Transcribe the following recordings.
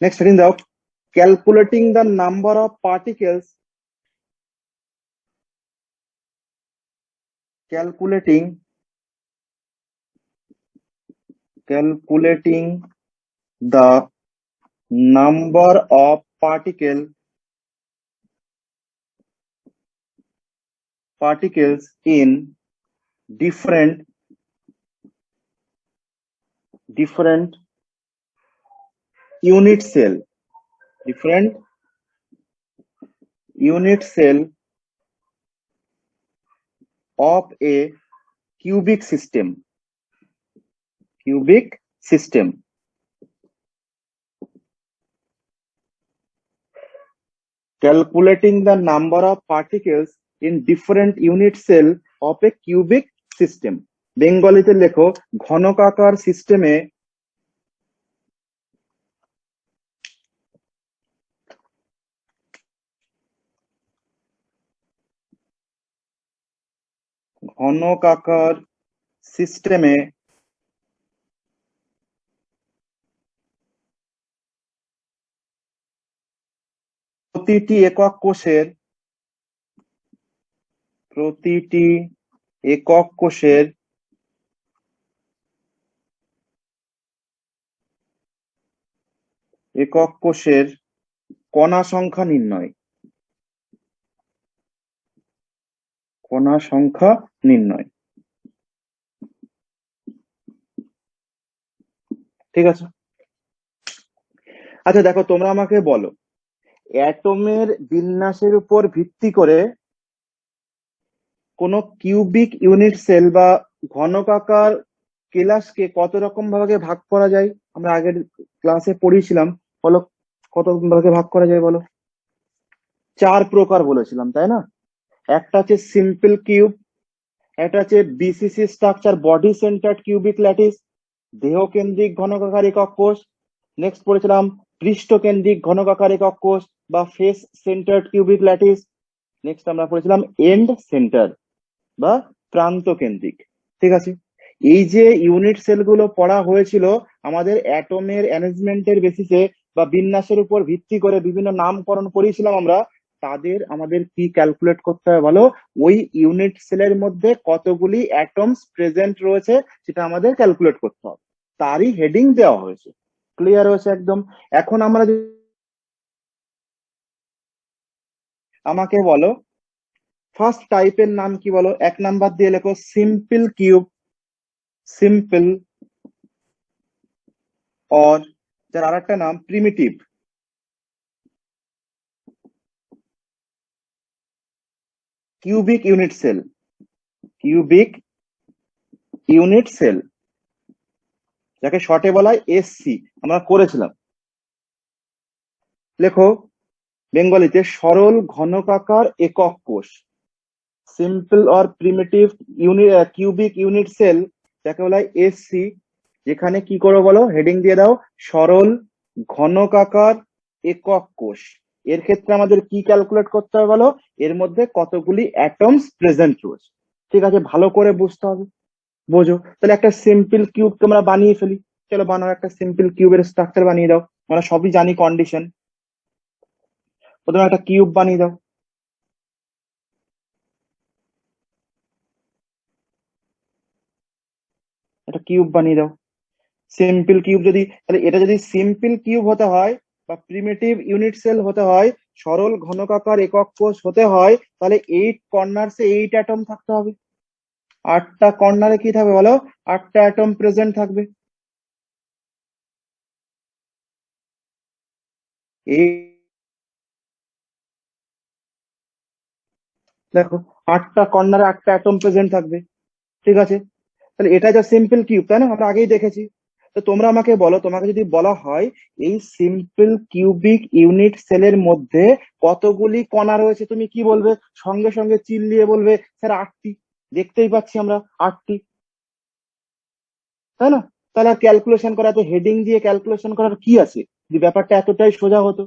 Next heading দাও, calculating the number of particles, calculating the number of particles in different unit cell of a cubic system. Calculating the number of particles in different unit cell of a cubic system. বেঙ্গলিতে লেখো, ঘনকাকার সিস্টেমে প্রতিটি একক কোষের কণা সংখ্যা নির্ণয়। ঠিক আছে, আচ্ছা দেখো, তোমরা আমাকে বলো, অ্যাটমের বিন্যাসের উপর ভিত্তি করে কোন কিউবিক ইউনিট সেল বা ঘনকাকার কেলাসকে কত রকম ভাগে ভাগ করা যায়? আমরা আগের ক্লাসে পড়িয়েছিলাম, বলো কত ভাগে ভাগ করা যায় বলো? 4 প্রকার বলেছিলাম, তাই না? একটা হচ্ছে সিম্পল কিউব, একটা হচ্ছে BCC structure, body centred cubic lattice, দেহকেন্দ্রিক ঘনকাকার একক কোষ। নেক্সট পড়েছিলাম পৃষ্ঠকেন্দ্রিক ঘনকাকার একক কোষ বা face centred cubic lattice. Next আমরা পড়েছিলাম এন্ড সেন্টার বা প্রান্ত কেন্দ্রিক। ঠিক আছে, এই যে ইউনিট সেলগুলো পড়া হয়েছিল আমাদের অ্যাটমের অ্যারেঞ্জমেন্টের বেসিসে বা বিন্যাসের উপর ভিত্তি করে বিভিন্ন নামকরণ করেছিলাম আমরা, তাদের আমাদের কি ক্যালকুলেট করতে হবে বলো? ওই ইউনিট সেলের মধ্যে কতগুলি অ্যাটমস প্রেজেন্ট রয়েছে সেটা আমাদের ক্যালকুলেট করতে হবে, তারই হেডিং দেওয়া হয়েছে। ক্লিয়ার হয়েছে একদম? এখন আমরা আমাকে বলো ফার্স্ট টাইপের নাম কি বলো? 1 নাম্বার দিয়ে লেখো সিম্পল কিউব, অর যার আরেকটা নাম প্রিমিটিভ। কিউবিক ইউনিট সেল যাকে শর্টে বলা হয় এসসি, আমরা করেছিলাম। লেখো বেঙ্গলিতে সরল ঘনকাকার একক কোষ, simple or primitive cubic unit cell যাকে বলা হয় এসসি, যেখানে কি করো বলো? হেডিং দিয়ে দাও সরল ঘনকাকার একক কোষ। এর ক্ষেত্রে আমাদের কি ক্যালকুলেট করতে হবে বলো? এর মধ্যে কতগুলি অ্যাটমস প্রেজেন্ট রয়েছে। ঠিক আছে, ভালো করে বুঝতে হবে, বোঝো। তাহলে একটা সিম্পল কিউবকে আমরা বানিয়ে ফেলি, চলো বানাও, একটা সিম্পল কিউবের স্ট্রাকচার বানিয়ে দাও। আমরা সবই জানি কন্ডিশন। প্রথমে একটা কিউব বানিয়ে দাও, সিম্পল কিউব। যদি তাহলে এটা যদি সিম্পল কিউব হতে হয় বা প্রিমিটিভ ইউনিট সেল হতে হয়, সরল ঘনকাকার একক কোষ হতে হয়, তাহলে 8 কর্নারসে 8 অ্যাটম থাকতে হবে। 8টা কর্নারে কি থাকবে বলো? 8টা অ্যাটম প্রেজেন্ট থাকবে। দেখো 8টা কর্নারে 8টা অ্যাটম প্রেজেন্ট থাকবে। ঠিক আছে, তাহলে এটা যা সিম্পল কিউব, তাই না? আমরা আগেই দেখেছি। তো তোমরা আমাকে বলো, তোমাকে যদি বলা হয় এই সিম্পল কিউবিক ইউনিট সেলের মধ্যে কতগুলি কণা রয়েছে, তুমি কি বলবে? সঙ্গে সঙ্গে চিল্লিয়ে বলবে স্যার 8টি। দেখতেই পাচ্ছি আমরা 8টি, তাই না? তাহলে আর ক্যালকুলেশন করা, এত হেডিং দিয়ে ক্যালকুলেশন করার কি আছে? যদি ব্যাপারটা এতটাই সোজা হতো।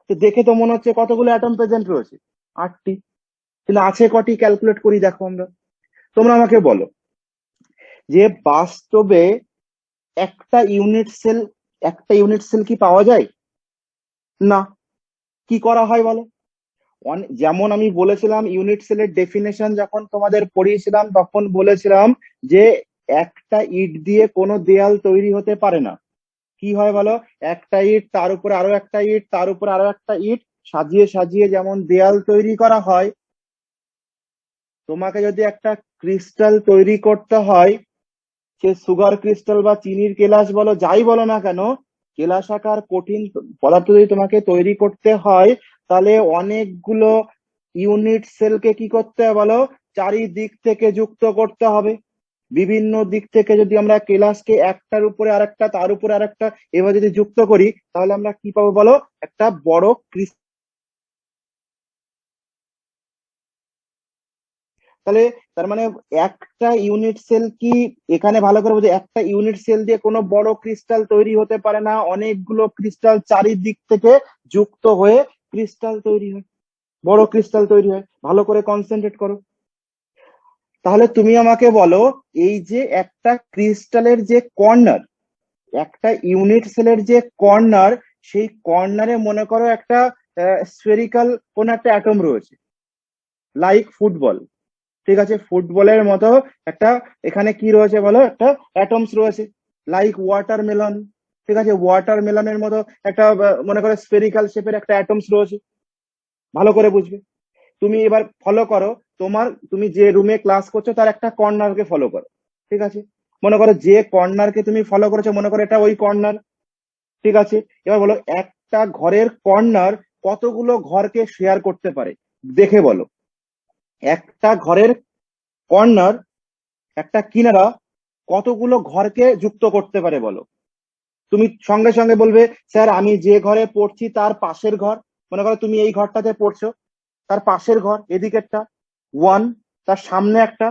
তো দেখে তো মনে হচ্ছে কতগুলো অ্যাটম প্রেজেন্ট রয়েছে, 8টি। কিন্তু আছে কটি? ক্যালকুলেট করি দেখো আমরা। তোমরা আমাকে বলো যে বাস্তবে একটা ইউনিট সেল কি পাওয়া যায়? না। কি করা হয় বলো? যেমন আমি বলেছিলাম ইউনিট সেলের ডেফিনেশন যখন তোমাদের পড়িয়েছিলাম তখন বলেছিলাম যে একটা ইট দিয়ে কোনো দেয়াল তৈরি হতে পারে না। কি হয় বলো? একটা ইট, তার উপরে আরো একটা ইট, তার উপরে আরো একটা ইট, সাজিয়ে সাজিয়ে যেমন দেয়াল তৈরি করা হয়, তোমাকে যদি একটা ক্রিস্টাল তৈরি করতে হয়, সে সুগার ক্রিস্টাল বা চিনির কেলাস বলো, যাই বলো না কেন, কেলাসাকার কঠিন পদার্থ যদি তোমাকে তৈরি করতে হয়, তাহলে অনেকগুলো ইউনিট সেলকে কি করতে হবে বলো? চারিদিক থেকে যুক্ত করতে হবে। বিভিন্ন দিক থেকে যদি আমরা কেলাসকে একটার উপরে আরেকটা, তার উপরে আরেকটা এভাবে যদি যুক্ত করি, তাহলে আমরা কি পাবো বলো? একটা বড় ক্রিস্টাল। তাহলে তার মানে একটা ইউনিট সেল কি, এখানে ভালো করে বুঝে, একটা ইউনিট সেল দিয়ে কোনো বড় ক্রিস্টাল তৈরি হতে পারে না, অনেকগুলো ক্রিস্টাল চারিদিক থেকে যুক্ত হয়ে ক্রিস্টাল তৈরি হয়, বড় ক্রিস্টাল তৈরি হয়। ভালো করে কনসেন্ট্রেট করো। তাহলে তুমি আমাকে বলো, এই যে একটা ক্রিস্টালের যে কর্নার, একটা ইউনিট সেলের যে কর্নার, সেই কর্নারে মনে করো একটা স্ফেরিক্যাল কোন একটা অ্যাটম রয়েছে, লাইক ফুটবল। ঠিক আছে, ফুটবলের মতো একটা, এখানে কি রয়েছে বলো? একটা অ্যাটমস রয়েছে, লাইক ওয়াটারমেলন। ঠিক আছে, ওয়াটারমেলনের মতো একটা মনে করো স্ফেরিক্যাল শেপের একটা অ্যাটমস রয়েছে। ভালো করে বুঝবে। তুমি এবার ফলো করো, তুমি যে রুমে ক্লাস করছো তার একটা কর্নারকে ফলো করো। ঠিক আছে, মনে করো যে কর্নারকে তুমি ফলো করেছো, মনে করো এটা ওই কর্নার। ঠিক আছে, এবার বলো একটা ঘরের কর্নার কতগুলো ঘরকে শেয়ার করতে পারে, দেখে বলো। একটা ঘরের কর্নার, একটা কিনারা কতগুলো ঘরকে যুক্ত করতে পারে বলো? তুমি সঙ্গে সঙ্গে বলবে, স্যার আমি যে ঘরে পড়ছি তার পাশের ঘর, মনে করো তুমি এই ঘরটাতে পড়ছো, তার পাশের ঘর এদিকেরটা, ওয়ান, তার সামনে একটা,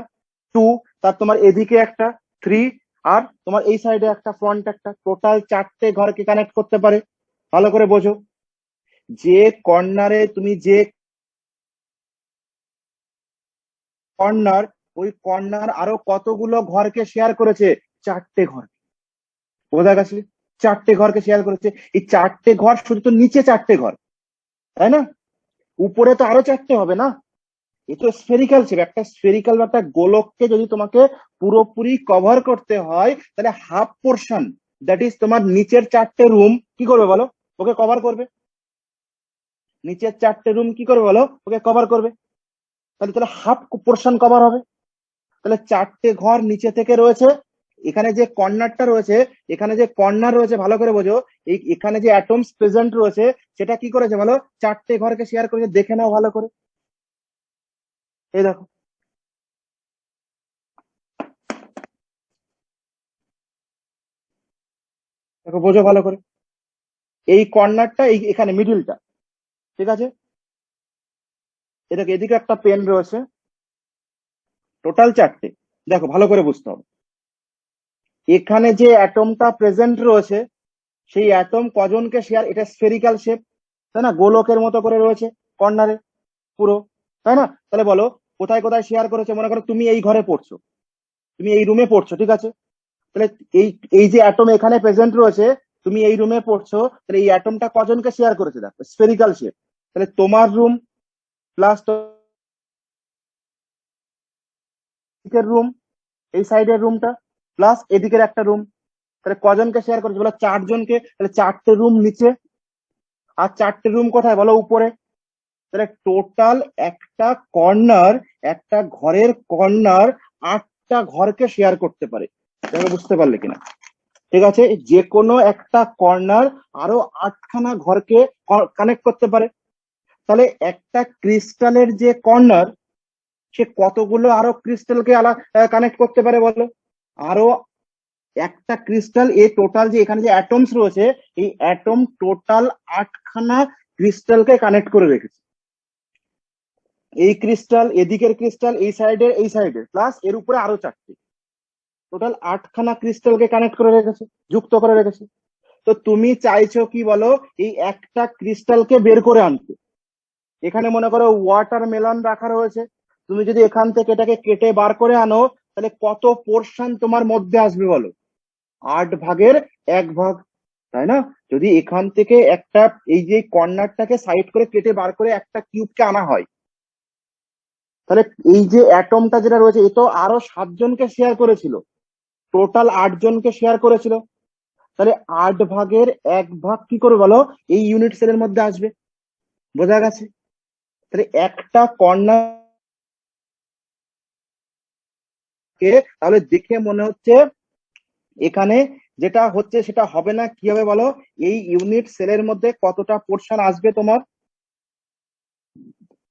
টু, তার তোমার এদিকে একটা, থ্রি, আর তোমার এই সাইডে একটা, ফ্রন্ট একটা, টোটাল চারটে ঘরকে কানেক্ট করতে পারে। ভালো করে বোঝো, যে কর্নারে তুমি যে কর্নার, ওই কর্নার আরো কতগুলো ঘরকে শেয়ার করেছে? চারটে ঘর। বোঝা গেছে? চারটে ঘরকে শেয়ার করেছে। এই চারটে ঘর শুধু তো নিচে চারটে ঘর, তাই না? উপরে তো আরো চারটে হবে না? এ তো স্ফেরিক্যাল শেপ, একটা স্ফেরিক্যাল বা একটা গোলককে যদি তোমাকে পুরোপুরি কভার করতে হয়, তাহলে হাফ পোর্শন, দ্যাট ইজ তোমার নিচের চারটে রুম কি করবে বলো? ওকে কভার করবে। নিচের চারটে রুম কি করবে বলো? ওকে কভার করবে। তাহলে তাহলে হাফ পোর্শন কভার হবে। তাহলে চারটে ঘর নিচে থেকে রয়েছে, এখানে যে কর্নারটা রয়েছে, এখানে যে কর্নার রয়েছে ভালো করে বোঝো, এই এখানে যে অ্যাটমস প্রেজেন্ট রয়েছে, সেটা কি করেছে বলো? চারটে ঘরকে শেয়ার করেছে, দেখে নাও ভালো করে। এই দেখো, দেখো বোঝো ভালো করে। এই কর্নারটা এই এখানে মিডিলটা, ঠিক আছে, এটাকে এদিকে একটা পেন রয়েছে, টোটাল চারটে। দেখো ভালো করে বুঝতে হবে, এখানে যে অ্যাটমটা প্রেজেন্ট রয়েছে, সেই অ্যাটম কজনকে শেয়ার, এটা স্ফেরিক্যাল শেপ, তাই না? গোলকের মতো করে রয়েছে কর্নারে পুরো, তাই না? তাহলে বলো কোথায় কোথায় শেয়ার করেছে? মনে করো তুমি এই ঘরে পড়ছো, তুমি এই রুমে পড়ছো, ঠিক আছে, তাহলে এই এই যে অ্যাটম এখানে প্রেজেন্ট রয়েছে, তুমি এই রুমে পড়ছো, তাহলে এই অ্যাটমটা কজনকে শেয়ার করেছে? দেখো স্ফেরিক্যাল শেপ, তাহলে তোমার রুম প্লাস এদিকের রুম, এই সাইডের রুমটা প্লাস এদিকের একটা রুম, তাহলে কজনকে শেয়ার করেছে বলো? চারজনকে। তাহলে চারটে রুম নিচে, আর চারটে রুম কোথায় বলো? উপরে। তাহলে টোটাল একটা কর্নার, একটা ঘরের কর্নার আটটা ঘরকে শেয়ার করতে পারে। তুমি বুঝতে পারলে কিনা? ঠিক আছে, যে কোনো একটা কর্নার আরো আটখানা ঘরকে কানেক্ট করতে পারে। তাহলে একটা ক্রিস্টালের যে কর্নার, সে কতগুলো আরো ক্রিস্টালকে কানেক্ট করতে পারে বলো? আরো একটা ক্রিস্টাল, এ টোটাল যে এখানে যে অ্যাটমস রয়েছে, এই অ্যাটম টোটাল আটখানা ক্রিস্টালকে কানেক্ট করে রেখেছে। এই ক্রিস্টাল, এদিকের ক্রিস্টাল, এই সাইডের প্লাস এর উপরে আরো চারটে, টোটাল আটখানা ক্রিস্টালকে কানেক্ট করে রেখেছে, যুক্ত করে রেখেছে। তো তুমি চাইছো কি বলো? এই একটা ক্রিস্টালকে বের করে আনতে। এখানে মনে করো ওয়াটার মেলন রাখা রয়েছে, তুমি যদি এখান থেকে এটাকে কেটে বার করে আনো, তাহলে কত পোর্শন তোমার মধ্যে আসবে বলো? 8 ভাগের 1 ভাগ। তাই না? যদি এখান থেকে একটা এই যে কর্নারটাকে সাইড করে কেটে বার করে একটা কিউবকে আনা হয়, তাহলে এই যে অ্যাটমটা যেটা রয়েছে এ তো আরো 7জনকে শেয়ার করেছিল, টোটাল 8জনকে শেয়ার করেছিল। তাহলে 8 ভাগের 1 ভাগ কি করে বলো এই ইউনিট সেলের মধ্যে আসবে। বোঝা গেছে? তাহলে একটা কর্নার কে তাহলে দেখে মনে হচ্ছে এখানে যেটা হচ্ছে সেটা হবে না, কি হবে বলো? এই ইউনিট সেলের মধ্যে কতটা পোর্শন আসবে তোমার?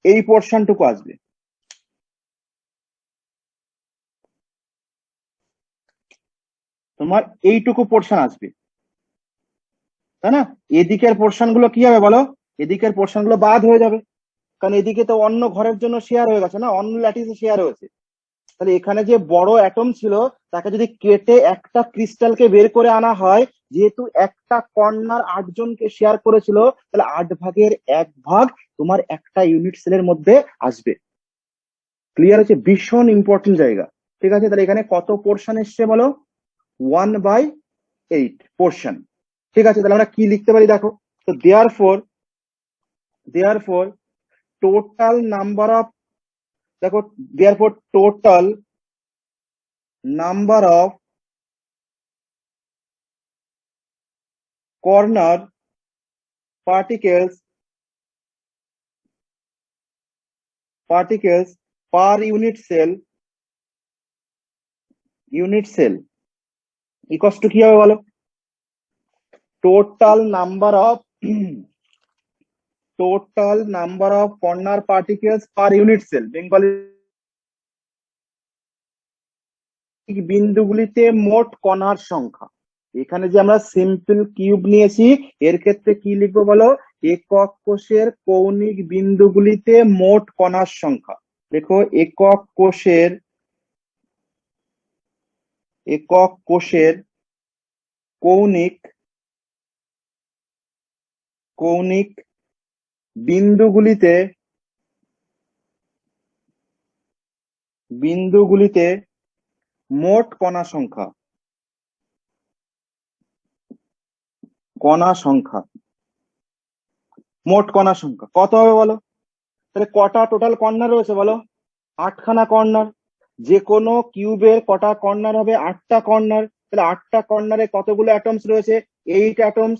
এই পোর্শনটুকু আসবে। তোমার এইটুকু পোর্শন আসবে, তাই না? এদিকের পোর্শন গুলো কি হবে বলো? এদিকের পোর্শন গুলো বাদ হয়ে যাবে, কারণ এদিকে তো অন্য ঘরের জন্য শেয়ার হয়ে গেছে না, অন্য ল্যাটিসে শেয়ার হয়েছে। তাহলে এখানে যে বড় অ্যাটম ছিল তাকে যদি কেটে একটা ক্রিস্টালকে বের করে আনা হয়, যেহেতু একটা কর্নার 8জনকে শেয়ার করেছিল, তাহলে 8 ভাগের 1 ভাগ তোমার একটা ইউনিট সেলের মধ্যে আসবে। ক্লিয়ার আছে? ভীষণ ইম্পর্টেন্ট জায়গা। ঠিক আছে, তাহলে এখানে কত পোর্শন এসছে বলো? 1/8 পোর্শন। ঠিক আছে, তাহলে আমরা কি লিখতে পারি দেখো। তো দেয়ারফর টোটাল নাম্বার অফ, দেখো, therefore total number of corner particles per unit cell equals to কি হবে বলো? Total number of corner particles per unit cell, Bengali বিন্দুগুলিতে মোট কণার সংখ্যা। এখানে যে আমরা সিম্পল কিউব নিয়েছি, এর ক্ষেত্রে কি লিখবো বলো? একক কোষের কৌণিক বিন্দুগুলিতে মোট কণার সংখ্যা। দেখো, একক কোষের কৌণিক বিন্দুগুলিতে মোট কণা সংখ্যা মোট কণা সংখ্যা কত হবে বলো? তাহলে কটা টোটাল কর্নার রয়েছে বলো? 8খানা কর্নার। যে কোনো কিউবের কটা কর্নার হবে? 8টা কর্নার। তাহলে 8টা কর্নারে কতগুলো অ্যাটমস রয়েছে? 8 অ্যাটমস।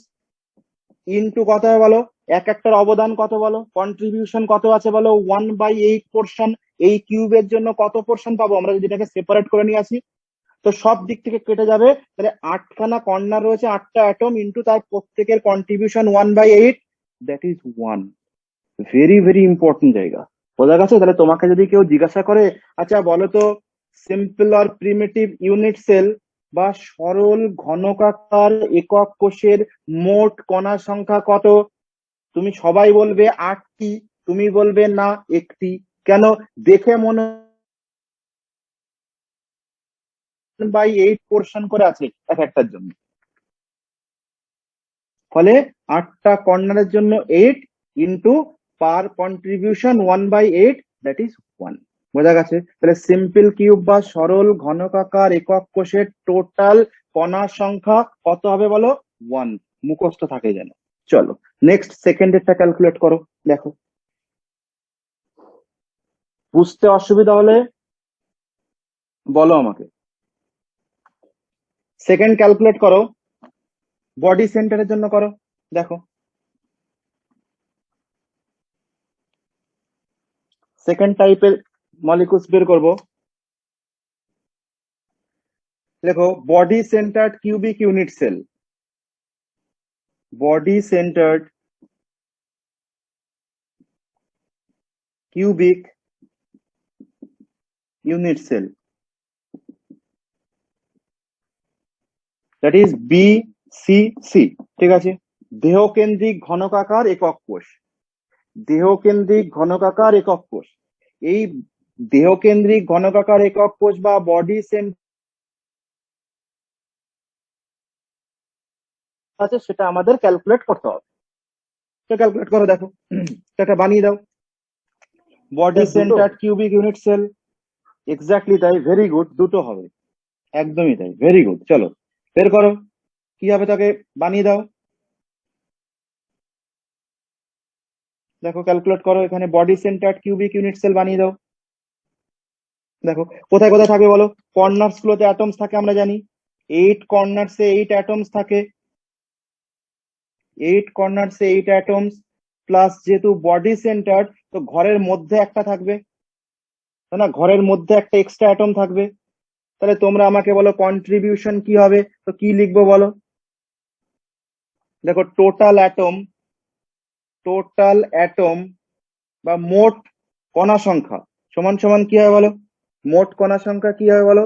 ইনটু কত হবে বলো? এক একটার অবদান কত বলো? কন্ট্রিবিউশন কত আছে বলো? 1/8 পোর্শন। এই কিউবের জন্য কত পোর্শন পাবো আমরা যদি এটাকে সেপারেট করে নিয়ে আসি? তো সব দিক থেকে কেটে যাবে। তাহলে 8খানা কর্নার রয়েছে, 8টা অ্যাটম, ইনটু তার প্রত্যেকের contribution 1/8, that is 1। Very very important জায়গা। বোঝা গেছে? তাহলে তোমাকে যদি কেউ জিজ্ঞাসা করে, আচ্ছা বলো তো, সিম্পল আর প্রিমিটিভ ইউনিট সেল বা সরল ঘনকাকার একক কোষের মোট কণা সংখ্যা কত? তুমি সবাই বলবে 8টি, তুমি বলবে না 1টি। কেন? দেখে মনে 1/8 পোর্শন করে আছে এক একটার জন্য। ফলে 8টা কর্নারের জন্য 8 into per contribution 1/8, that is 1। বোঝা গেছে? তাহলে সিম্পল কিউব বা সরল ঘনকাকার একক কোষের টোটাল কণার সংখ্যা কত হবে বলো? 1। মুখস্থ থাকে যেন। চলো নেক্সট সেকেন্ডেরটা ক্যালকুলেট করো। দেখো, বুঝতে অসুবিধা হলে বলো আমাকে। সেকেন্ড ক্যালকুলেট করো, বডি সেন্টারের জন্য করো। দেখো, সেকেন্ড টাইপের মলিকুলস বের করবো। দেখো, body centred cubic unit cell, body centred cubic unit cell, that is BCC। ঠিক আছে? দেহকেন্দ্রিক ঘনকাকার একক কোষ, দেহকেন্দ্রিক ঘনকাকার একক কোষ। এই দেহকেন্দ্রিক ঘনকাকার একক কোষ বা বডি সেন্টার আছে, সেটা আমাদের ক্যালকুলেট করতে হবে। তো ক্যালকুলেট করো। দেখো, সেটা বানিয়ে দাও। Body centre cubic unit cell, exactly তাই, ভেরি গুড, দুটো হবে, একদমই তাই, ভেরি গুড। চলো বের করো, কি হবে তাকে বানিয়ে দাও। দেখো ক্যালকুলেট করো, এখানে body centred cubic unit cell বানিয়ে দাও। দেখো কোথায় কোথায় থাকবে বলো, কর্নার্স গুলোতে অ্যাটমস থাকে আমরা জানি, 8 কর্নার্সে 8 অ্যাটমস থাকে, 8 কর্নার্সে 8 অ্যাটমস, প্লাস যেহেতু বডি সেন্টার্ড তো ঘরের মধ্যে একটা থাকবে, তাই না, ঘরের মধ্যে একটা এক্সট্রা অ্যাটম থাকবে। তাহলে তোমরা আমাকে বলো কন্ট্রিবিউশন কি হবে, তো কি লিখবো বলো। দেখো টোটাল অ্যাটম বা মোট কণা সংখ্যা সমান সমান কি হবে বলো, মোট কণা সংখ্যা কি হবে বলো,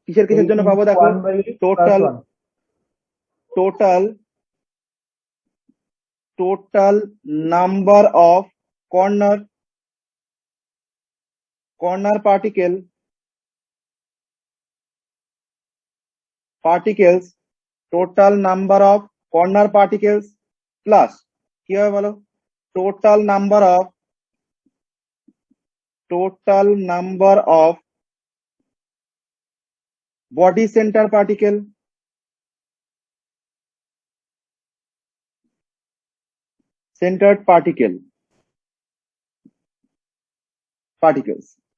কিসের কিসের 8 জন্য পাবো into দেখো, 1 by 8 plus total 1. Total total number of corner particles, total number of corner particles plus কি হবে বলো, total number of body centre particles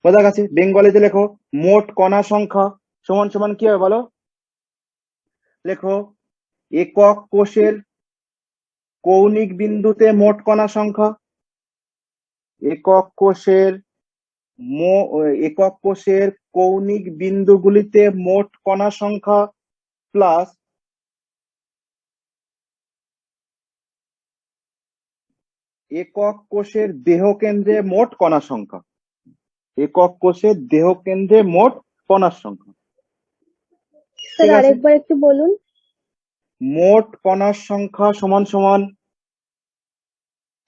বোঝা গেছে। বেঙ্গলিতে লেখো মোট কণা সংখ্যা সমান সমান কি হবে বলো, লেখো একক কোষের কৌণিক বিন্দুতে মোট কণা সংখ্যা, একক কোষের একক কোষের কৌণিক বিন্দুগুলিতে মোট কণা সংখ্যা প্লাস একক কোষের দেহকেন্দ্রে মোট কণা সংখ্যা, একক কোষের দেহকেন্দ্রে মোট কণার সংখ্যা। স্যার ঠিক আছে, আরেকবার একটু বলুন। মোট কণার সংখ্যা সমান সমান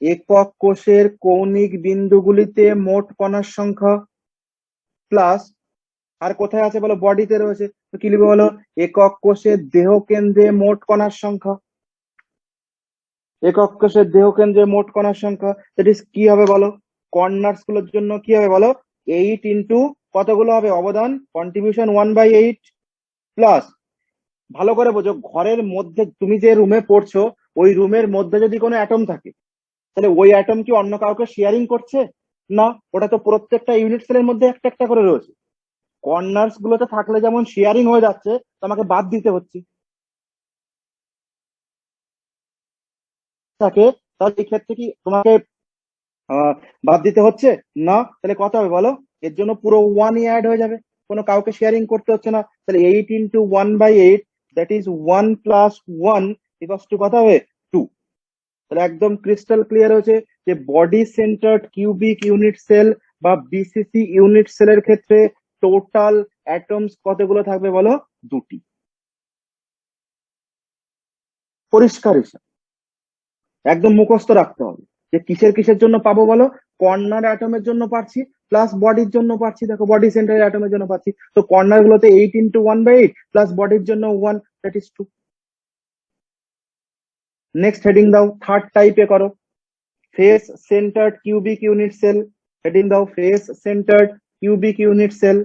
একক কোষের কৌণিক বিন্দুগুলিতে মোট কণার সংখ্যা প্লাস, আর কোথায় আছে বলো, বডিতে রয়েছে, তো কি লিখবো বলো, একক কোষের দেহকেন্দ্রে মোট কণার সংখ্যা, একক কোষের দেহকেন্দ্রে মোট কণার সংখ্যা, দ্যাট ইজ কি হবে বলো, কর্নার্স গুলোর জন্য কি হবে বলো, 8 ইন্টু কতগুলো হবে অবদান, কন্ট্রিবিউশন 1/8 প্লাস, ভালো করে বোঝো, ঘরের মধ্যে তুমি যে রুমে পড়ছো ওই রুমের মধ্যে যদি কোনো অ্যাটম থাকে তাহলে ওই অ্যাটম কি অন্য কাউকে শেয়ারিং করছে না, ওটা তো প্রত্যেকটা ইউনিট সেলের মধ্যে একটা একটা করে রয়েছে। কর্নার্স গুলোতে থাকলে যেমন শেয়ারিং হয়ে যাচ্ছে, তোমাকে বাদ দিতে হচ্ছে থাকে, তাহলে এই ক্ষেত্রে কি তোমাকে বাদ দিতে হচ্ছে না, তাহলে কত হবে বলো, এর জন্য পুরো 1 অ্যাড হয়ে যাবে, কোনো কাউকে শেয়ারিং করতে হচ্ছে না, তাহলে 8 into 1/8 that is 1 plus 1 equals to কত হবে 2। তাহলে একদম ক্রিস্টাল ক্লিয়ার হয়েছে যে body centred cubic unit cell বা বিসিসি ইউনিট সেলের ক্ষেত্রে টোটাল অ্যাটমস কতগুলো থাকবে বলো, 2টি। পরিষ্কার হিসাব, একদম মুখস্থ রাখতে হবে যে কিসের কিসের জন্য পাবো বলো, কর্নার অ্যাটমের জন্য পাচ্ছি প্লাস বডির জন্য পাচ্ছি, দেখো বডি সেন্টার অ্যাটমের জন্য পাচ্ছি, তো কর্নার গুলোতে 8 ইন্টু 1/8 প্লাস বডির জন্য 1 দ্যাট ইজ 2। নেক্সট হেডিং দাও, থার্ড টাইপে করো, face centred cubic unit cell, heading দাও face centred cubic unit cell,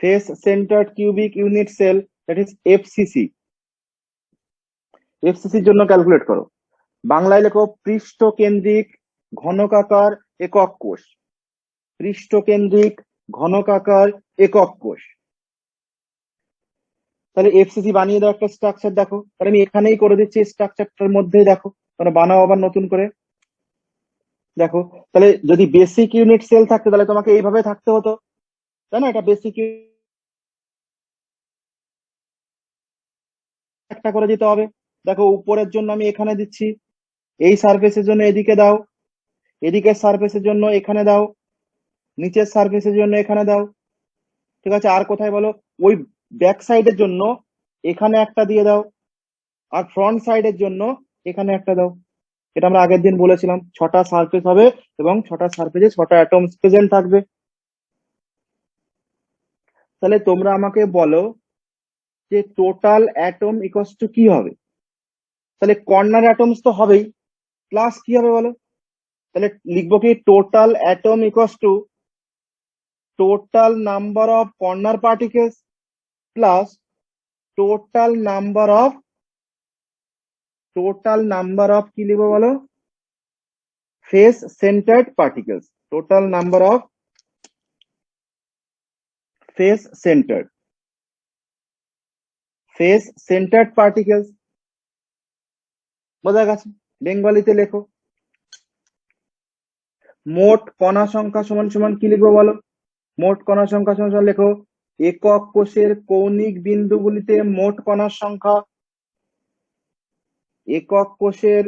face centred cubic unit cell that is FCC. এফসিসির জন্য ক্যালকুলেট করো, বাংলায় লেখো পৃষ্ঠকেন্দ্রিক ঘনকাকার একক কোষ, পৃষ্ঠকেন্দ্রিক ঘনকাকার একক কোষ। তাহলে এফসিসি বানিয়ে দাও একটা স্ট্রাকচার, দেখো তাহলে আমি এখানেই করে দিচ্ছি, স্ট্রাকচারটার মধ্যেই দেখো, তোমরা বানাও আবার নতুন করে। দেখো তাহলে যদি বেসিক ইউনিট সেল থাকতো তাহলে তোমাকে এইভাবে থাকতে হতো, তাই না, এটা বেসিক একটা করে দিতে হবে। দেখো উপরের জন্য আমি এখানে দিচ্ছি, এই সারফেসের জন্য এদিকে দাও, এদিকের সারফেসের জন্য এখানে দাও, নিচের সারফেসের জন্য এখানে দাও, ঠিক আছে। আর কোথায় বলো, ওই ব্যাক সাইডের জন্য এখানে একটা দিয়ে দাও, আর ফ্রন্ট সাইডের জন্য এখানে একটা দাও। এটা আমরা আগের দিন বলেছিলাম, 6টা সারফেস হবে এবং 6টা সারফেসে 6টা অ্যাটমস প্রেজেন্ট থাকবে। তাহলে তোমরা আমাকে বলো যে টোটাল অ্যাটম ইকুয়ালস টু কি হবে, তাহলে কর্নার অ্যাটমস তো হবেই, প্লাস কি হবে বলো, তাহলে লিখবো কি, total atom equals to total number of corner particles plus total number of total number of কি লিখবো বলো, face centred particles, total number of face centred particles. বোঝা গেছে? বেঙ্গলিতে লেখো। মোট কণা সংখ্যা সমান সমান কি লিখবো বলো, মোট কণা সংখ্যা সমান সমান লেখো একক কোষের কৌণিক বিন্দুগুলিতে মোট কণার সংখ্যা, একক কোষের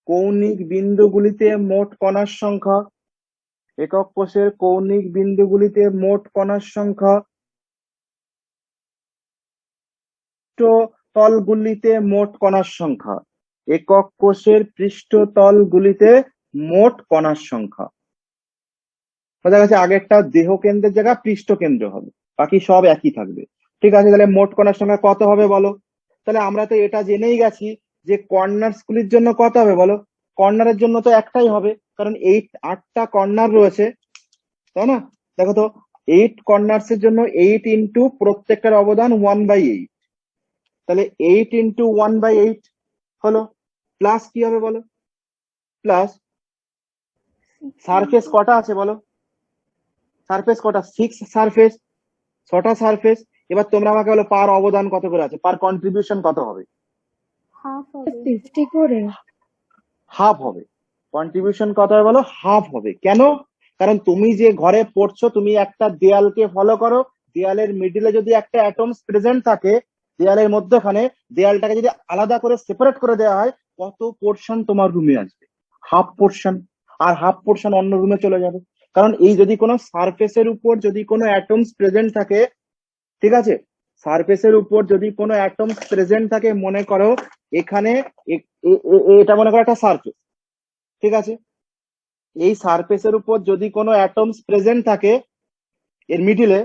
কৌণিক বিন্দুগুলিতে মোট কণার সংখ্যা, একক কোষের কৌণিক বিন্দুগুলিতে মোট কণার সংখ্যা, পৃষ্ঠতলগুলিতে মোট কণার সংখ্যা, একক কোষের পৃষ্ঠতলগুলিতে মোট কণার সংখ্যা। বোঝা গেছে? আগেরটা দেহ কেন্দ্রের জায়গা পৃষ্ঠ কেন্দ্র হবে, বাকি সব একই থাকবে। ঠিক আছে, তাহলে মোট কণার সংখ্যা কত হবে বলো? তাহলে আমরা তো এটা জেনেই গেছি যে কর্নার্স গুলির জন্য কত হবে বলো, কর্নারের জন্য তো একটাই হবে, কারণ 8টা কর্নার রয়েছে, তাই না? দেখো তো, 8 কর্নার্স এর জন্য 8 ইন্টু প্রত্যেকটার অবদান 1/8, তাহলে 8 ইন্টু 1/8 হলো, প্লাস কি হবে বলো, প্লাস সারফেস কটা আছে বলো, সারফেস কটা, 6 সারফেস, 6টা সারফেস। এবার তোমরা আমাকে বলো পার অবদান কত করে আছে, পার কন্ট্রিবিউশন কত হবে? হাফ হবে 50 করে। হাফ হবে। কন্ট্রিবিউশন কত হবে বলো, হাফ হবে। কেন? কারণ তুমি যে ঘরে পড়ছো, তুমি একটা দেয়ালকে ফলো করো, দেয়ালের মিডিলে যদি একটা অ্যাটমস প্রেজেন্ট থাকে, দেয়ালের মধ্যখানে, দেয়ালটাকে যদি আলাদা করে সেপারেট করে দেওয়া হয়, কত পোর্শন তোমার রুমে আসবে? Half portion. আর হাফ পোর্শন অন্য রুমে চলে যাবে। কারণ এই যদি কোনো সারফেসের উপর যদি কোনো অ্যাটমস প্রেজেন্ট থাকে, ঠিক আছে, সারফেসের উপর যদি কোনো অ্যাটমস প্রেজেন্ট থাকে, মনে করো এখানে এটা মনে করো একটা সারফেস, ঠিক আছে, এই সারফেসের উপর যদি কোনো অ্যাটমস প্রেজেন্ট থাকে এর মিডিলে,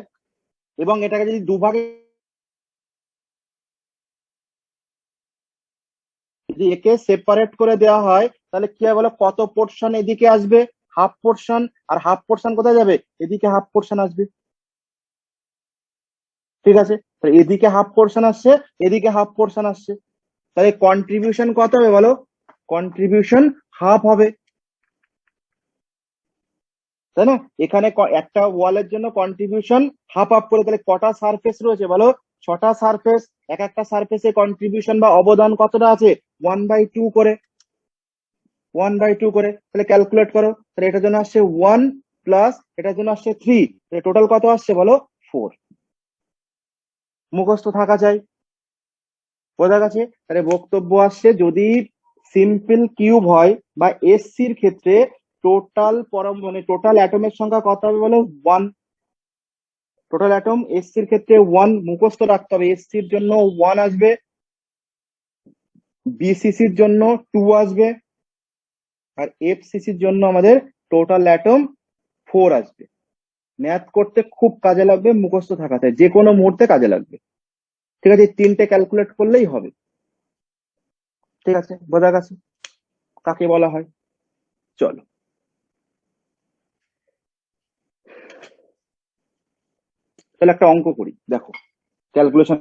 এবং এটাকে যদি দুভাগে, যদি একে সেপারেট করে দেওয়া হয়, তাহলে কি হয় বলো, কত পোর্শন এদিকে আসবে? Half portion. আর হাফ পোর্শন কোথায় যাবে? এদিকে হাফ পোর্শন আসবে। ঠিক আছে, তাহলে এদিকে হাফ পোর্শন আসছে, এদিকে হাফ পোর্শন আসছে, তাহলে কন্ট্রিবিউশন কত হবে বলো, কন্ট্রিবিউশন হাফ হবে, তাই না? এখানে একটা ওয়ালের জন্য কন্ট্রিবিউশন হাফ হাফ করে, তাহলে কটা সারফেস রয়েছে বলো, 6টা সারফেস। এক একটা সারফেসে কন্ট্রিবিউশন বা অবদান কতটা আছে? 1/2 করে, 1/2 করে। তাহলে ক্যালকুলেট করো, তাহলে এটার জন্য আসছে 1 প্লাস এটার জন্য আসছে 3, তাহলে টোটাল কত আসছে বলো, 4। মুখস্থ থাকা চাই। বোঝা গেছে? তাহলে বক্তব্য আসছে, যদি সিম্পল কিউব হয় বা এসসির ক্ষেত্রে টোটাল মানে টোটাল অ্যাটমের সংখ্যা কত হবে বলো, 1। টোটাল অ্যাটম এসসির ক্ষেত্রে 1 মুখস্থ রাখতে হবে। এসসির জন্য 1 আসবে, বিসিসির জন্য 2 আসবে, আর এফসিসির জন্য আমাদের টোটাল অ্যাটম 4 আসবে। ম্যাথ করতে খুব কাজে লাগবে, মুখস্থ থাকাতে যে কোনো মুহূর্তে কাজে লাগবে। ঠিক আছে, 3টে ক্যালকুলেট করলেই হবে। ঠিক আছে, বোঝা গেছে কাকে বলা হয়? চলো তাহলে একটা অঙ্ক করি, দেখো ক্যালকুলেশন।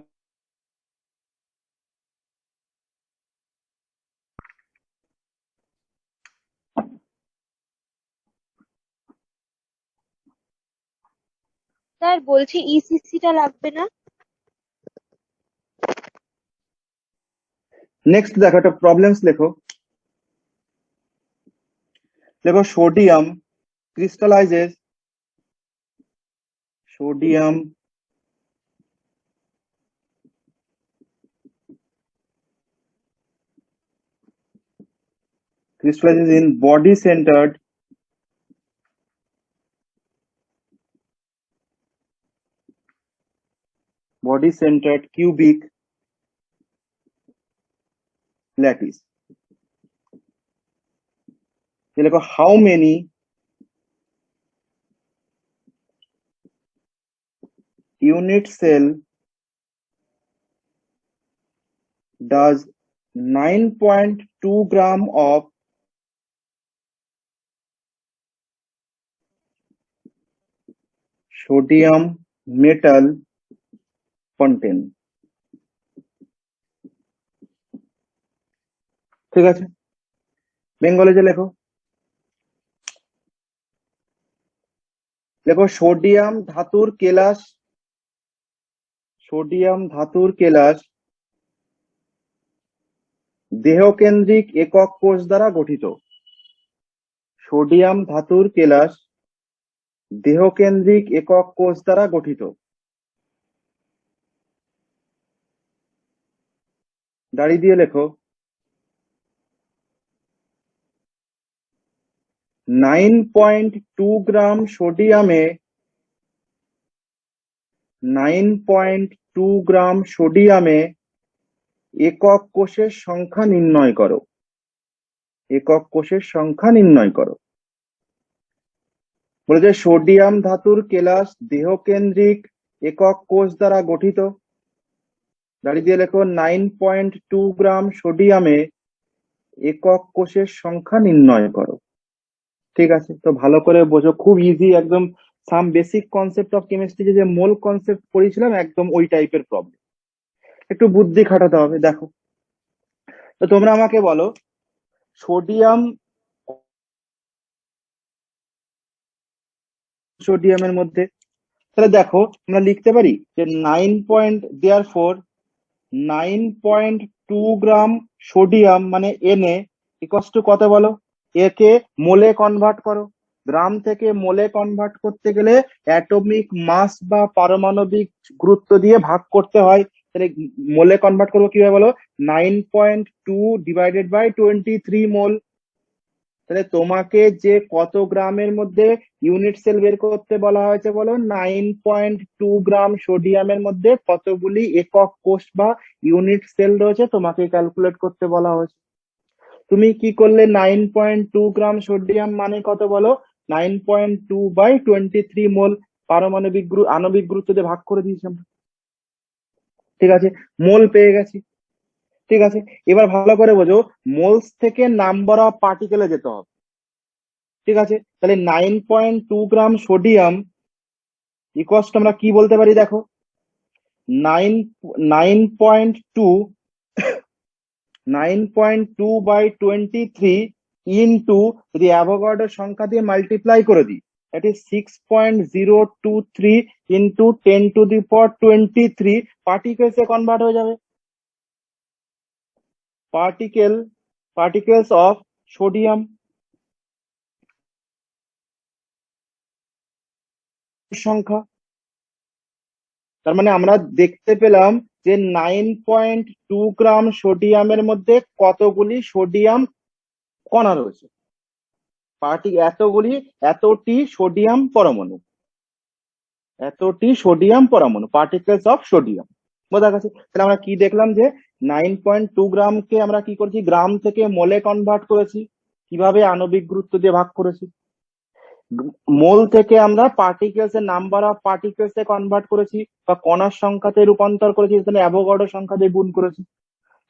স্যার বলছি ইসিসি টা লাগবে না? নেক্সট দেখো একটা প্রবলেমস লেখো। দেখো sodium crystallizes, sodium crystallizes in body centered cubic lattice. দেখো how many unit cell does 9.2 gram of sodium metal contain? ঠিক আছে, বেঙ্গলে যে লেখো, লেখো সোডিয়াম ধাতুর কেলাস, সোডিয়াম ধাতুর কেলাস দেহকেন্দ্রিক একক কোষ দ্বারা গঠিত। সোডিয়াম ধাতুর কেলাস দেহকেন্দ্রিক একক কোষ দ্বারা গঠিত। দাড়ি দিয়ে লেখো 9.2 গ্রাম সোডিয়ামে 9.2 গ্রাম সোডিয়ামে একক কোষের সংখ্যা নির্ণয় করো। একক কোষের সংখ্যা নির্ণয় করো। বলেছে সোডিয়াম ধাতুর কেলাস দেহকেন্দ্রিক একক কোষ দ্বারা গঠিত। দাড়ি দিয়ে লেখো 9.2 গ্রাম সোডিয়ামে একক কোষের সংখ্যা নির্ণয় করো। ঠিক আছে, তো ভালো করে বোঝো, খুব ইজি একদম। Some basic concept of chemistry যে মোল কনসেপ্ট পড়েছিলাম একদম ওই টাইপের প্রবলেম, একটু বুদ্ধি খাটাতে হবে। দেখো, তো তোমরা আমাকে বলো সোডিয়াম, সোডিয়ামের মধ্যে, তাহলে দেখো আমরা লিখতে পারি যে 9.2 গ্রাম সোডিয়াম মানে Na ইকুয়ালস টু কত বলো, একে মোলে কনভার্ট করো। গ্রাম থেকে মোলে কনভার্ট করতে গেলে অ্যাটমিক মাস বা পারমাণবিক গুরুত্ব দিয়ে ভাগ করতে হয়। তাহলে মোলে কনভার্ট করবো কিভাবে বলো, 9.2 ডিভাইডেড বাই 23 মোল। তাহলে তোমাকে যে কত গ্রামের মধ্যে ইউনিট সেল বের করতে বলা হয়েছে বলো, 9.2 গ্রাম সোডিয়ামের মধ্যে কতগুলি একক কোষ বা ইউনিট সেল রয়েছে তোমাকে ক্যালকুলেট করতে বলা হয়েছে। তুমি কি করলে, 9.2 গ্রাম সোডিয়াম মানে কত বলো, 9.2 বাই 23 মোল, পারমাণবিক আণবিক গুরুত্ব দিয়ে ভাগ করে দিয়েছি আমরা। ঠিক আছে, মোল পেয়ে গেছি। ঠিক আছে, এবার ভালো করে বোঝো, মোলস থেকে নাম্বার অফ পার্টিকেলে যেতে হবে। ঠিক আছে, তাহলে 9.2 গ্রাম সোডিয়াম ইকুয়ালস টু আমরা কি বলতে পারি, দেখো 9.2 9.2 বাই 23 ইন্টু যদি অ্যাভোগাড্রো সংখ্যা দিয়ে মাল্টিপ্লাই করে দিই, দ্যাট ইজ 6.023 ইন্টু 10⁻23 পার্টিকেলসে কনভার্ট হয়ে যাবে। পার্টিকেলস অফ সোডিয়াম সংখ্যা। তার মানে আমরা দেখতে পেলাম যে 9.2 গ্রাম সোডিয়ামের মধ্যে কতগুলি সোডিয়াম কণা রয়েছে, এতটি সোডিয়াম পরমাণু, এতটি সোডিয়াম পরমাণু, পার্টিকেলস অফ সোডিয়াম। বোঝা গেছে? তাহলে আমরা কি দেখলাম যে 9.2 গ্রামকে আমরা কি করেছি, গ্রাম থেকে মোলে কনভার্ট করেছি। কিভাবে, আণবিক গুরুত্ব দিয়ে ভাগ করেছি। মোল থেকে আমরা পার্টিকেলস এর number of particles A convert করেছি বা কণার সংখ্যাতে রূপান্তর করেছি, এখানে অ্যাভোগাড্রো সংখ্যা দিয়ে গুণ করেছি।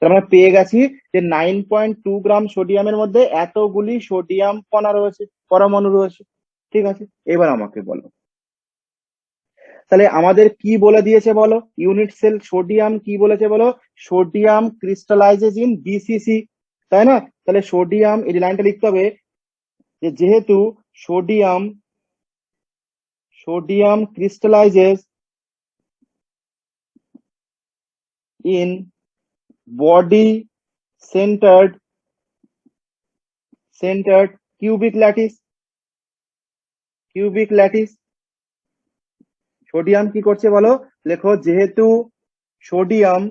আমরা পেয়ে গেছি যে 9.2 গ্রাম সোডিয়ামের মধ্যে এতগুলি সোডিয়াম কণা রয়েছে, পরমাণু রয়েছে। ঠিক আছে, এবার আমাকে বলো, তাহলে আমাদের কি বলে দিয়েছে বলো, ইউনিট সেল সোডিয়াম কি বলেছে বলো, সোডিয়াম ক্রিস্টালাইজেস ইন বিসিসি, তাই না? তাহলে সোডিয়াম, এই লাইনটা লিখতে হবে যে যেহেতু sodium crystallizes in body centred cubic lattice. Sodium কি করছে বলো, লেখো যেহেতু সোডিয়াম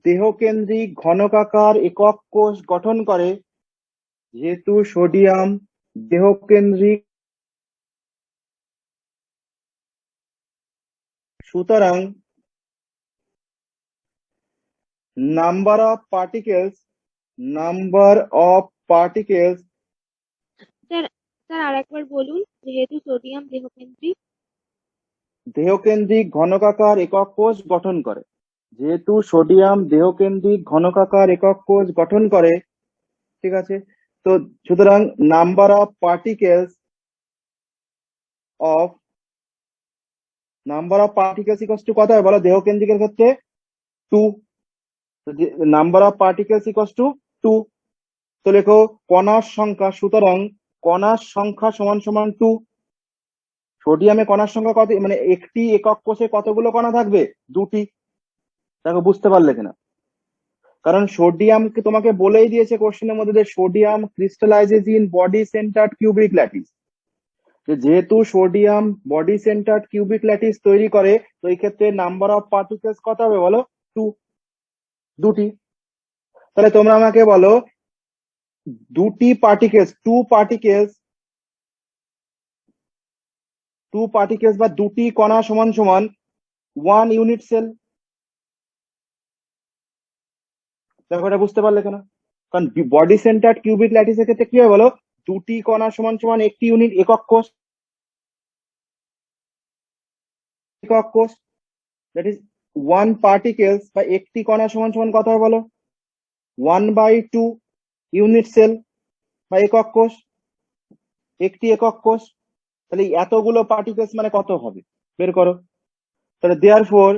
দেহকেন্দ্রিক ঘনকাকার একক কোষ গঠন করে, যেহেতু সোডিয়াম দেহকেন্দ্রিক, সুতরাং number of particles sir sir আরেকবার বলুন, যেহেতু সোডিয়াম দেহকেন্দ্রিক ঘনকাকার একক কোষ গঠন করে, যেহেতু সোডিয়াম দেহকেন্দ্রিক ঘনকাকার একক কোষ গঠন করে। ঠিক আছে, তো সুতরাং number of particles equals to কত হয় বলো, দেহকেন্দ্রিকের ক্ষেত্রে 2, number of particles equals to 2। তো লেখো কণার সংখ্যা, সুতরাং কণার সংখ্যা সমান সমান 2। সোডিয়ামে কণার সংখ্যা কত, মানে একটি একক কোষে কতগুলো কণা থাকবে? 2টি। দেখো বুঝতে পারলে কিনা? কারণ সোডিয়ামকে তোমাকে বলেই দিয়েছে কোশ্চেনের মধ্যে যে sodium crystallizes in body centred cubic lattice. যেহেতু sodium body centred cubic lattice তৈরি করে, তো এই ক্ষেত্রে নাম্বার অফ পার্টিকেলস কত হবে বলো? 2, 2টি। তাহলে তোমরা আমাকে বলো দুটি পার্টিকেলস, টু পার্টিকেলস বা দুটি কণা সমান সমান 1 ইউনিট সেল। দেখো এটা বুঝতে পারলে কেন? কারণ বডি সেন্টার্ড কিউবিক ল্যাটিসের ক্ষেত্রে কি হয় বলো? দুটি কণা সমান সমান একটি ইউনিট একক কোষ, একক কোষ। দ্যাট ইজ ওয়ান পার্টিকেলস বা একটি কণা সমান সমান কত হয় বলো? 1/2 ইউনিট সেল বা একক কোষ, একটি একক কোষ। তাহলে এই এতগুলো পার্টিকেলস মানে কত হবে বের করো। তাহলে দেয়ার ফোর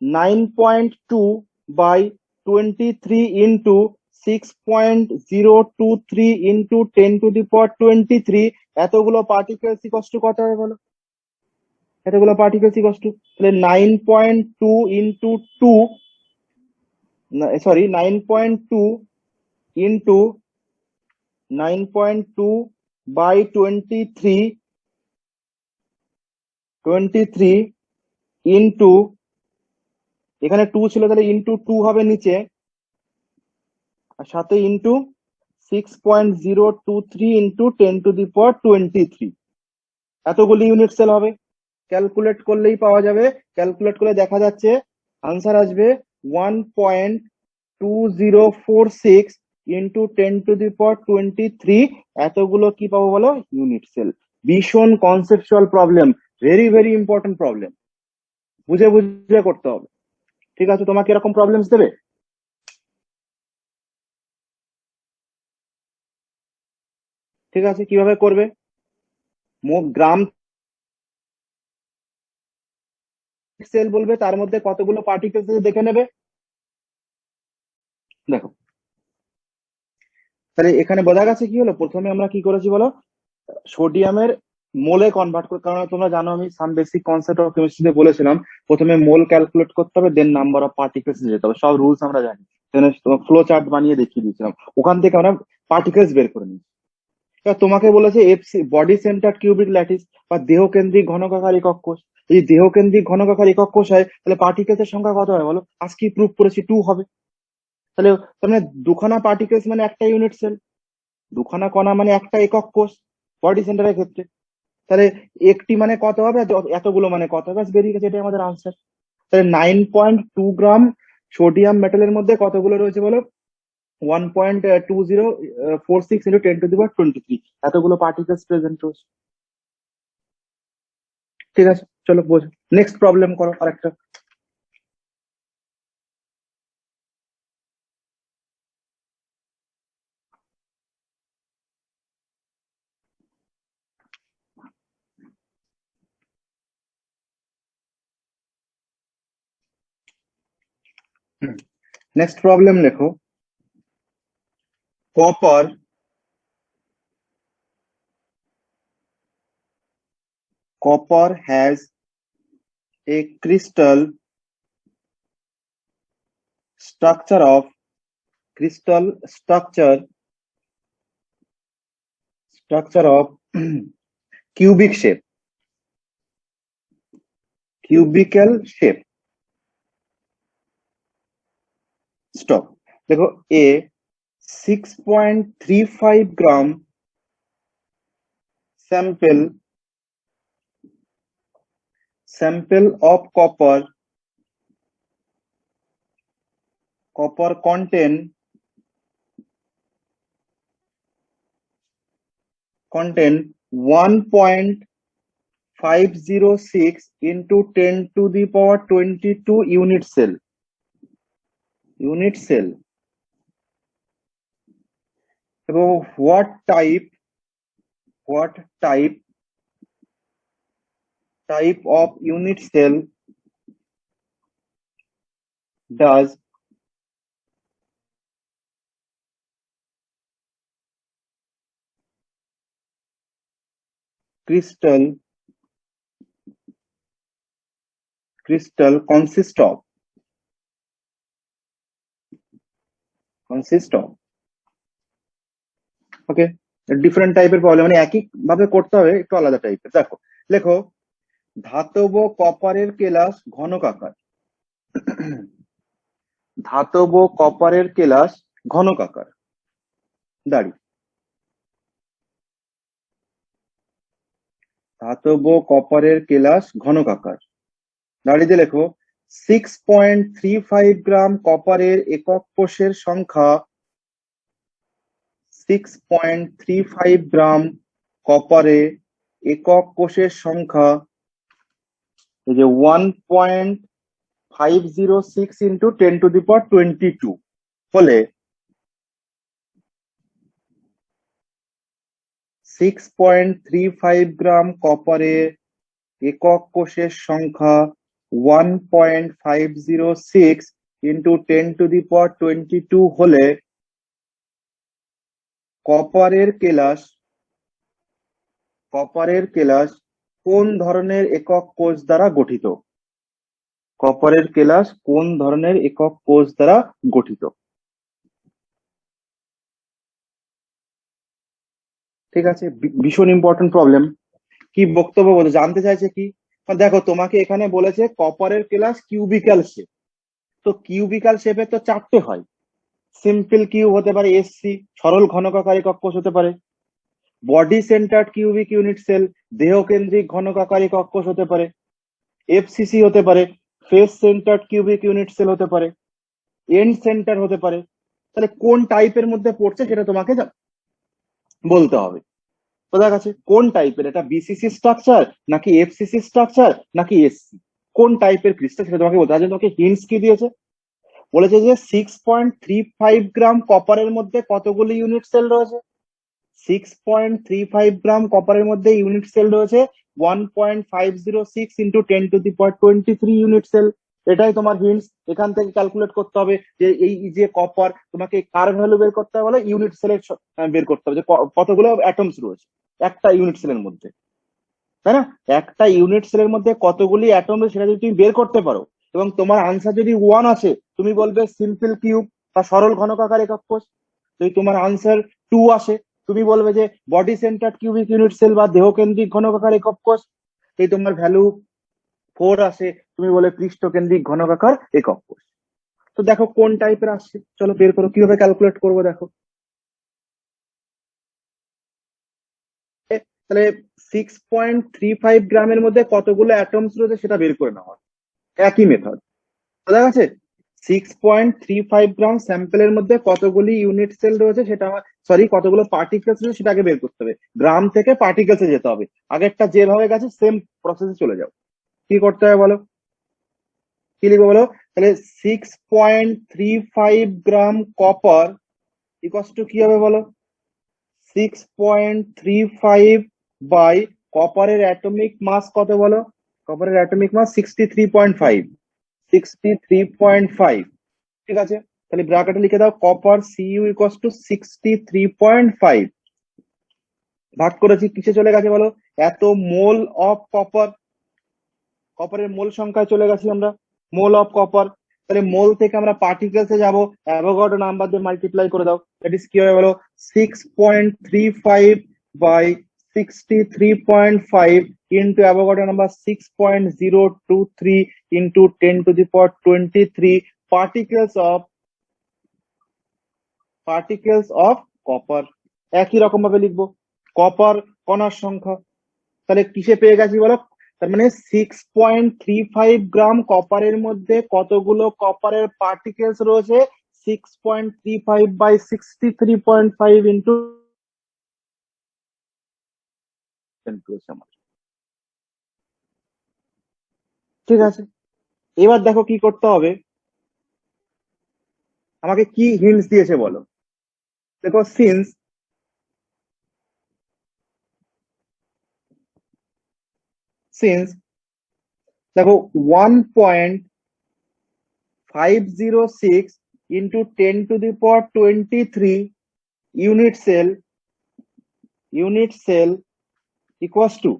9.2/23 ইন্টু 6.023 ইন্টু 10⁻23 এতগুলো পার্টিকেলস ইকস টু কত হবে বলো? এতগুলো পার্টিকেলস ইকস টু, তাহলে 9.2 ইন্টু 2, সরি 9.2 ইন্টু 9.2/23 ইন্টু, এখানে 2 ছিল তাহলে ইন্টু 2 হবে নিচে, আর সাথে ইন্টু 6.023 ইন্টু 10⁻23 এতগুলি ইউনিট সেল হবে। ক্যালকুলেট করলেই পাওয়া যাবে। ক্যালকুলেট করলে দেখা যাচ্ছে আনসার আসবে 1.2046 ইন্টু 10⁻23 এতগুলো কি পাবো বলো? Unit cell. ভীষণ conceptual problem, very very important problem, বুঝে বুঝে করতে হবে। ঠিক আছে, তোমাকে এরকম প্রবলেমস দেবে। ঠিক আছে, কিভাবে করবে? গ্রাম সেল বলবে, তার মধ্যে কতগুলো পার্টিকেলস দেখে নেবে। দেখো তাহলে এখানে বোঝা গেছে কি হলো, প্রথমে আমরা কি করেছি বলো? সোডিয়ামের মোলে কনভার্ট করে, কারণ তোমরা জানো আমি সাম বেসিক কনসেপ্ট অফ কেমিস্ট্রিতে বলেছিলাম প্রথমে মোল ক্যালকুলেট করতে হবে, দেন নাম্বার অফ পার্টিকেলস যেতে হবে, সব রুলস আমরা জানি। তোমার ফ্লো চার্ট বানিয়ে দেখিয়ে দিয়েছিলাম, ওখান থেকে আমরা পার্টিকেলস বের করে নিই। এবার তোমাকে বলেছে FC body centre cubic lattice বা দেহকেন্দ্রিক ঘনকাকার একক কোষ। এই দেহকেন্দ্রিক ঘনকাকার একক কোষ হয়, তাহলে পার্টিকেলস এর সংখ্যা কত হয় বলো? আজকে প্রুভ করেছি 2 হবে। তাহলে তার মানে দুখানা পার্টিকেলস মানে একটা ইউনিট সেল, দুখানা কণা মানে একটা একক কোষ বডি সেন্টারের ক্ষেত্রে। তাহলে একটি মানে কত হবে, আর এতগুলো মানে কত হবে? ব্যাস বেরিয়ে গেছে, এটাই আমাদের আনসার। তাহলে 9.2 গ্রাম সোডিয়াম মেটালের মধ্যে কতগুলো রয়েছে বলো? 1.2046 ইন্টু 10⁻23 এতগুলো পার্টিকেলস প্রেজেন্ট রয়েছে। ঠিক আছে, চলো বোঝো। নেক্সট প্রবলেম করো আরেকটা। নেক্সট প্রবলেম লেখো, copper has a crystal structure of crystal structure of cubic shape, cubical shape। Stop. দেখো এ 6.35 গ্রাম sample of copper contain 1.506 into 10⁻22 unit cell। এবং what type of unit cell does crystal consist of okay, different টাইপের problem, মানে একই ভাবে করতে হবে, একটু আলাদা টাইপের। দেখো লেখো, ধাতব কপারের কেলাস ঘনকাকার। ধাতব কপারের কেলাস ঘনকাকার। দাঁড়ি, ধাতব কপারের কেলাস ঘনকাকার। দাঁড়িতে লেখো, 6.35 গ্রাম কপারের একক কোষের সংখ্যা, 6.35 গ্রাম কপারে একক কোষের সংখ্যা, এই যে 1.506 ইন্টু 10⁻22 হলে 6.35 গ্রাম কপারে একক কোষের সংখ্যা 1.506 ইন্টু 10⁻22 হলে কপারের কেলাস কোন ধরনের একক কোষ দ্বারা গঠিত? কপারের কেলাস কোন ধরনের একক কোষ দ্বারা গঠিত? ঠিক আছে, ভীষণ ইম্পর্টেন্ট প্রবলেম। কি বক্তব্য বলতে জানতে চাইছে কি? দেখো তোমাকে এখানে বলেছে কপারের কেলাস কিউবিক্যাল শেপ। তো কিউবিক্যাল শেপের তো চারটে হয়, সিম্পল কিউব হতে পারে, এসসি সরল ঘনকাকার একক কোষ হতে পারে, body centred cubic unit cell দেহকেন্দ্রিক ঘনকাকার একক কোষ হতে পারে, এফসিসি হতে পারে, face centred cubic unit cell হতে পারে, এন্ড সেন্টার হতে পারে। তাহলে কোন টাইপের মধ্যে পড়ছে সেটা তোমাকে বলতে হবে। বোঝা গেছে কোন টাইপের, এটা বিসিসি স্ট্রাকচার নাকি এফসিসি স্ট্রাকচার নাকি এসসি, কোন টাইপের ক্রিস্টাল সেটা তোমাকে বলতে হবে। তোমাকে হিন্টস কি দিয়েছে? বলেছে যে 6.35 গ্রাম কপারের মধ্যে কতগুলি ইউনিট সেল রয়েছে? 6.35 গ্রাম কপারের মধ্যে ইউনিট সেল রয়েছে 1.506 ইন্টু 10⁻23 ইউনিট সেল। এটাই তোমার হিন্টস। এখান থেকে ক্যালকুলেট করতে হবে যে এই যে কপার, তোমাকে কার ভ্যালু বের করতে হবে, ইউনিট সেলের বের করতে হবে যে কতগুলো অ্যাটমস রয়েছে একটা ইউনিট সেলের মধ্যে, তাই না? একটা ইউনিট সেলের মধ্যে কতগুলি অ্যাটম রয়েছে সেটা যদি তুমি বের করতে পারো এবং তোমার আনসার যদি 1 আসে, তুমি বলবে সিম্পল কিউব বা সরল ঘনকাকার একক কোষ। যদি তোমার আনসার 2 আসে, তুমি বলবে যে body centred cubic unit cell বা দেহকেন্দ্রিক ঘনকাকার একক কোষ। যদি তোমার ভ্যালু 4 আসে, তুমি বলে পৃষ্ঠকেন্দ্রিক ঘনকাকার একক কোষ। তো দেখো কোন টাইপের আসছে, চলো বের করো, কিভাবে ক্যালকুলেট করবো দেখো। তাহলে 6.35 গ্রামের মধ্যে কতগুলো অ্যাটমস রয়েছে সেটা বের করে নেওয়া, একই মেথড। বোঝা গেছে? 6.35 গ্রাম স্যাম্পলের মধ্যে কতগুলি ইউনিট সেল রয়েছে সেটা, সরি কতগুলো পার্টিকেলস রয়েছে সেটা আগে বের করতে হবে। গ্রাম থেকে পার্টিকেলসে যেতে হবে, আগেরটা যেভাবে গেছে সেম প্রসেসে চলে যাও। কি করতে হবে বলো, কি লিখবো বলো? তাহলে 6.35 গ্রাম কপার ইকুয়ালস টু কি হবে বলো? 6.35 বাই কপারের অ্যাটমিক মাস কত বলো? কপারের অ্যাটমিক মাস 63.5, 63.5। ঠিক আছে, তাহলে ব্র্যাকেটে লিখে দাও কপার সিইউ ইকুয়ালস টু 63.5। ভাগ করেছি কিসে চলে গেছে বলো? এত মোল অফ কপার, কপারের মোল সংখ্যায় চলে গেছি আমরা, মোল অফ কপার। তাহলে মোল থেকে আমরা পার্টিকেলসে যাব, অ্যাভোগাড্রো নাম্বার দিয়ে মাল্টিপ্লাই করে দাও। দ্যাট ইজ কি হবে বলো? 6.35 by 63.5 into Avogadro number 6.023 into 10⁻23 particles of copper. একই রকম ভাবে লিখবো কপার কণার সংখ্যা। তাহলে কিসে পেয়ে গেছি বলো? তার মানে 6.35 গ্রাম কপারের মধ্যে কতগুলো কপারের পার্টিকেলস রয়েছে? 6.35 বাই 63.5 ইন্টু, ঠিক আছে। এবার দেখো কি করতে হবে, আমাকে কি হিন্টস দিয়েছে বলো? দেখো সিন্স দেখো 1.506 into 10⁻23 unit cell equals to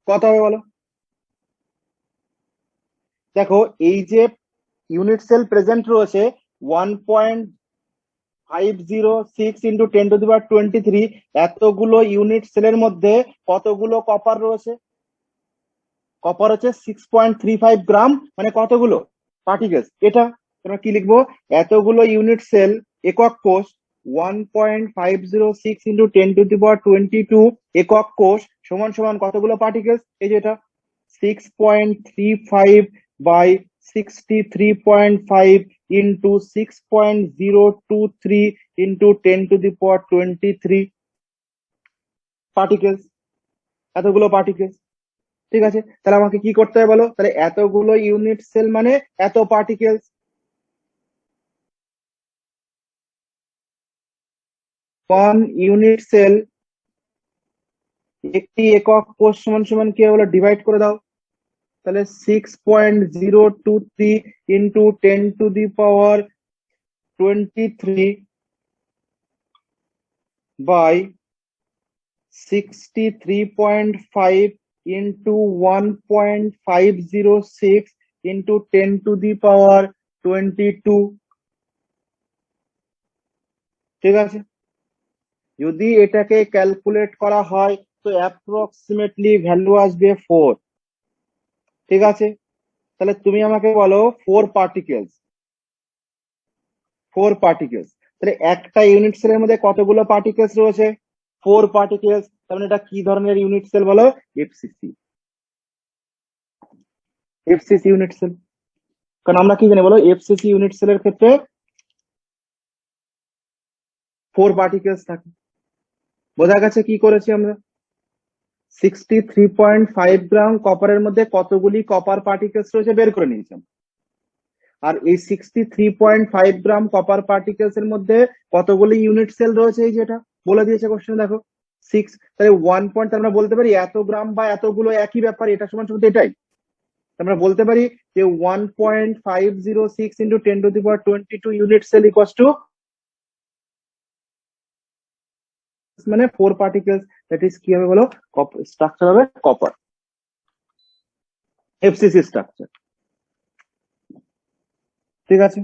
কত হবে বলো? দেখো এই যে ইউনিট সেল প্রেজেন্ট রয়েছে 1.506 ইন্টু 10⁻23, এতগুলো ইউনিট সেলের মধ্যে কতগুলো কপার রয়েছে? কপার হচ্ছে 6.35 গ্রাম, মানে কতগুলো পার্টিকেলস। এটা তোমরা কি লিখবো? এতগুলো ইউনিট সেল একক কোষ 1.506 ইন্টু 10⁻22 একক কোষ সমান সমান কতগুলো পার্টিকেলস? এই যে এটা 6.35 বাই 63.5 ইন্টু 6.023 ইন্টু 10⁻23 পার্টিকেলস, এতগুলো পার্টিকেলস। ঠিক আছে, তাহলে আমাকে কি করতে হবে বলো? তাহলে এতগুলো ইউনিট সেল মানে এত পার্টিকেলস। ওয়ান ইউনিট সেল, একটি একক কোষ সমান সমান কি হবে বলো? ডিভাইড করে দাও। তাহলে 6.023 ইন্টু 10⁻23 বাই 63.5 ইন্টু 1.506 ইন্টু 10⁻22। ঠিক আছে, যদি এটাকে ক্যালকুলেট করা হয় তো অ্যাপ্রক্সিমেটলি ভ্যালু আসবে 4। ঠিক আছে, তাহলে তুমি আমাকে বলো 4 পার্টিকেলস, তাহলে একটা ইউনিট সেলের মধ্যে কতগুলো পার্টিকেলস রয়েছে? 4 পার্টিকেলস। তার মানে এটা কি ধরনের ইউনিট সেল বলো? FCC, unit cell. কারণ আমরা কি জানি বলো? এফসিসি ইউনিট সেলের ক্ষেত্রে 4 পার্টিকেলস থাকে। বোঝা গেছে কি করেছি আমরা? 63.5 গ্রাম কপারের মধ্যে কতগুলি কপার পার্টিকেলস রয়েছে বের করে নিয়েছিলাম। আর এই 63.5 গ্রাম কপার পার্টিকেলস এর মধ্যে কতগুলি ইউনিট সেল রয়েছে, এই যেটা বলে দিয়েছে কোশ্চেন, দেখো 6। তাহলে 1 পয়েন্ট আমরা বলতে পারি এত গ্রাম বা এতগুলো একই ব্যাপার, এটা সমান সমান এটাই। আমরা বলতে পারি যে 1.506 into 10⁻22 unit cell equals to মানে 4 পার্টিকেলস। দ্যাট ইজ কি হবে বলো? স্ট্রাকচার হবে কপার, এফসিসি স্ট্রাকচার। ঠিক আছে।